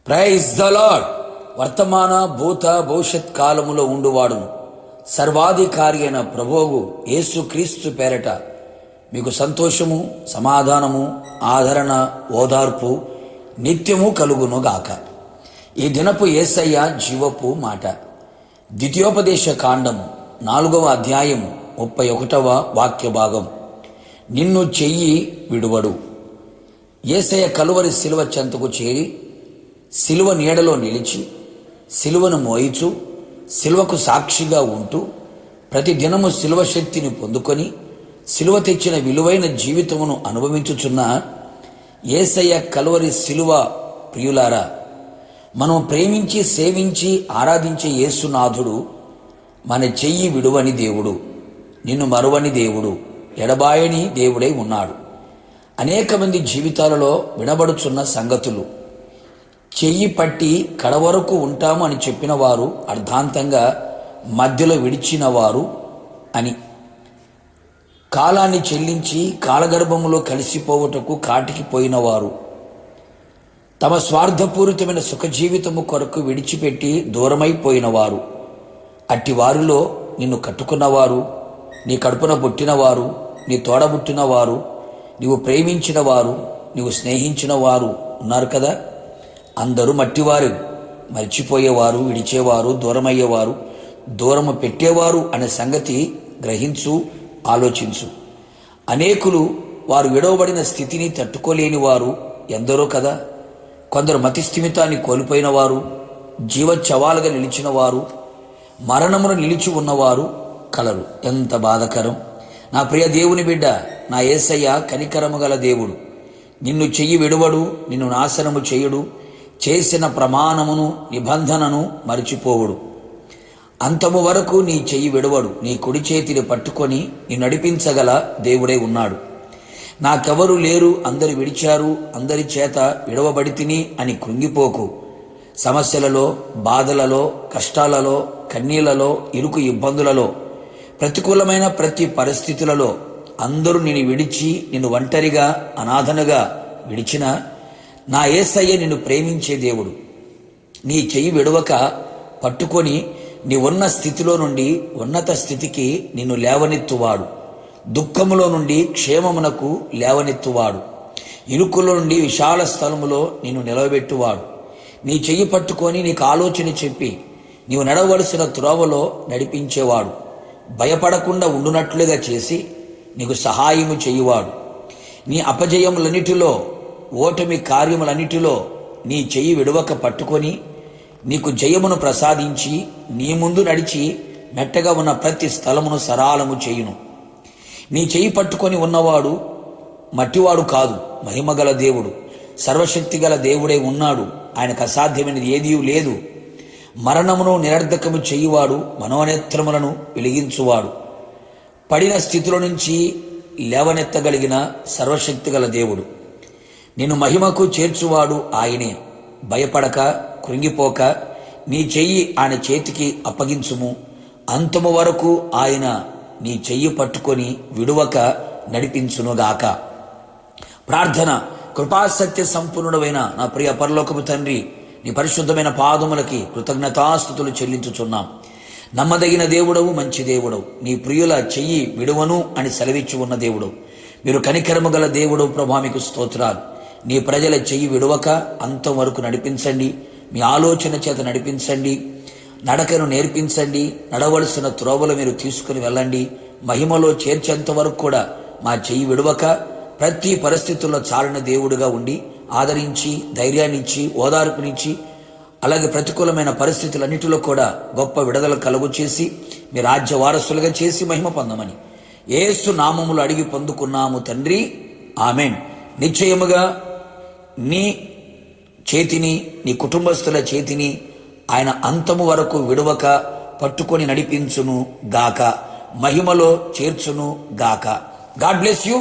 Praise the lord. వర్తమాన భూత భవిష్యత్ కాలములో ఉండువాడును సర్వాధికారి అయిన ప్రభువు యేసుక్రీస్తు పేరట మీకు సంతోషము, సమాధానము, ఆదరణ, ఓదార్పు నిత్యము కలుగునుగాక. ఈ దినపు యేసయ్య జీవపు మాట. ద్వితీయోపదేశ కాండము 4వ అధ్యాయము 31వ వాక్య భాగం. నిన్ను చెయ్యి విడువడు. యేసయ్య కలువరి శిలువ చెంతకు చేరి శిలువ నీడలో నిలిచి శిలువను మోయిచు శిలువకు సాక్షిగా ఉంటూ ప్రతి దినము శిలువ శక్తిని పొందుకొని శిలువ తెచ్చిన విలువైన జీవితమును అనుభవించుచున్న యేసయ్య కలువరి శిలువ ప్రియులారా, మనం ప్రేమించి సేవించి ఆరాధించే యేసునాథుడు మన చెయ్యి విడువని దేవుడు, నిన్ను మరువని దేవుడు, ఎడబాయని దేవుడై ఉన్నాడు. అనేక మంది జీవితాలలో వినబడుచున్న సంగతులు, చెయ్యి పట్టి కడవరకు ఉంటాము అని చెప్పిన వారు అర్ధాంతంగా మధ్యలో విడిచిన వారు అని, కాలాన్ని చెల్లించి కాలగర్భములో కలిసిపోవుటకు కాటికి పోయినవారు, తమ స్వార్థపూరితమైన సుఖజీవితము కొరకు విడిచిపెట్టి దూరమైపోయినవారు, అట్టి వారిలో నిన్ను కట్టుకున్నవారు, నీ కడుపున పుట్టినవారు, నీ తోడబుట్టినవారు, నీవు ప్రేమించిన వారు, నీవు స్నేహించిన వారు ఉన్నారు కదా. అందరూ మట్టివారు, మర్చిపోయేవారు, విడిచేవారు, దూరమయ్యేవారు, దూరము పెట్టేవారు అనే సంగతి గ్రహించు, ఆలోచించు. అనేకులు వారు విడవబడిన స్థితిని తట్టుకోలేని వారు ఎందరో కదా. కొందరు మతిస్థిమితాన్ని కోల్పోయిన వారు, జీవచ్చవాలుగా నిలిచిన వారు, మరణమును నిలిచి ఉన్నవారు కలరు. ఎంత బాధకరం! నా ప్రియ దేవుని బిడ్డ, నా యేసయ్య కనికరము గల దేవుడు. నిన్ను చెయ్యి విడువడు, నిన్ను నాశనము చేయుడు, చేసిన ప్రమాణమును నిబంధనను మరిచిపోవుడు. అంతము వరకు నీ చెయ్యి విడవడు, నీ కుడి చేతిని పట్టుకొని నీ నడిపించగల దేవుడే ఉన్నాడు. నాకెవరు లేరు, అందరు విడిచారు, అందరి చేత విడవబడితిని అని కృంగిపోకు. సమస్యలలో, బాధలలో, కష్టాలలో, కన్నీళ్లలో, ఇరుకు ఇబ్బందులలో, ప్రతికూలమైన ప్రతి పరిస్థితులలో అందరూ నిన్ను విడిచి నిన్ను ఒంటరిగా అనాథనుగా విడిచిన నా యేసయ్య నిన్ను ప్రేమించే దేవుడు. నీ చెయ్యి విడవక పట్టుకొని నీ ఉన్న స్థితిలో నుండి ఉన్నత స్థితికి నిన్ను లేవనెత్తువాడు. దుఃఖములో నుండి క్షేమమునకు లేవనెత్తువాడు. ఇరుకులో నుండి విశాల స్థలములో నిన్ను నిలవబెట్టువాడు. నీ చెయ్యి పట్టుకొని నీకు ఆలోచన చెప్పి నీవు నడవలసిన త్రోవలో నడిపించేవాడు. భయపడకుండా ఉండునట్లుగా చేసి నీకు సహాయము చేయువాడు. నీ అపజయములన్నిటిలో, ఓటమి కార్యములన్నిటిలో నీ చెయ్యి విడవక పట్టుకొని నీకు జయమును ప్రసాదించి నీ ముందు నడిచి మెట్టగా ఉన్న ప్రతి స్థలమును సరాలము చేయును. నీ చెయ్యి పట్టుకొని ఉన్నవాడు మట్టివాడు కాదు, మహిమగల దేవుడు, సర్వశక్తిగల దేవుడై ఉన్నాడు. ఆయనకు అసాధ్యమైనది ఏదీ లేదు. మరణమును నిరర్ధకము చేయువాడు, మనోనేత్రములను వెలిగించువాడు, పడిన స్థితిలో నుంచి లేవనెత్తగలిగిన సర్వశక్తిగల దేవుడు. నిన్ను మహిమకు చేర్చువాడు ఆయనే. భయపడక, కృంగిపోక నీ చెయ్యి ఆయన చేతికి అప్పగించుము. అంతము వరకు ఆయన నీ చెయ్యి పట్టుకొని విడువక నడిపించునుగాక. ప్రార్థన. కృపాసత్య సంపూర్ణుడైన నా ప్రియ పరలోకపు తండ్రి, నీ పరిశుద్ధమైన పాదములకి కృతజ్ఞతాస్తుతులు చెల్లించుచున్నాం. నమ్మదగిన దేవుడవు, మంచి దేవుడవు, నీ ప్రియుల చెయ్యి విడువను అని సెలవిచ్చి ఉన్న దేవుడవు, మీరు కనికరము గల దేవుడు ప్రభా, మీకు స్తోత్రాలు. నీ ప్రజల చెయ్యి విడవక అంతం వరకు నడిపించండి. మీ ఆలోచన చేత నడిపించండి. నడకను నేర్పించండి. నడవలసిన త్రోవలు మీరు తీసుకుని వెళ్ళండి. మహిమలో చేర్చేంత వరకు కూడా మా చెయ్యి విడవక ప్రతి పరిస్థితుల్లో చాలిన దేవుడుగా ఉండి ఆదరించి, ధైర్యాన్నిచ్చి, ఓదార్పునిచ్చి, అలాగే ప్రతికూలమైన పరిస్థితులన్నిటిలో కూడా గొప్ప విడుదల కలుగు చేసి మీ రాజ్య వారసులుగా చేసి మహిమ పొందమని యేసు నామములు అడిగి పొందుకున్నాము తండ్రి, ఆమెన్. నిశ్చయముగా నీ చేతిని, నీ కుటుంబస్తుల చేతిని ఆయన అంతము వరకు విడవక పట్టుకొని నడిపించును గాక, మహిమలో చేర్చును గాక. God bless you.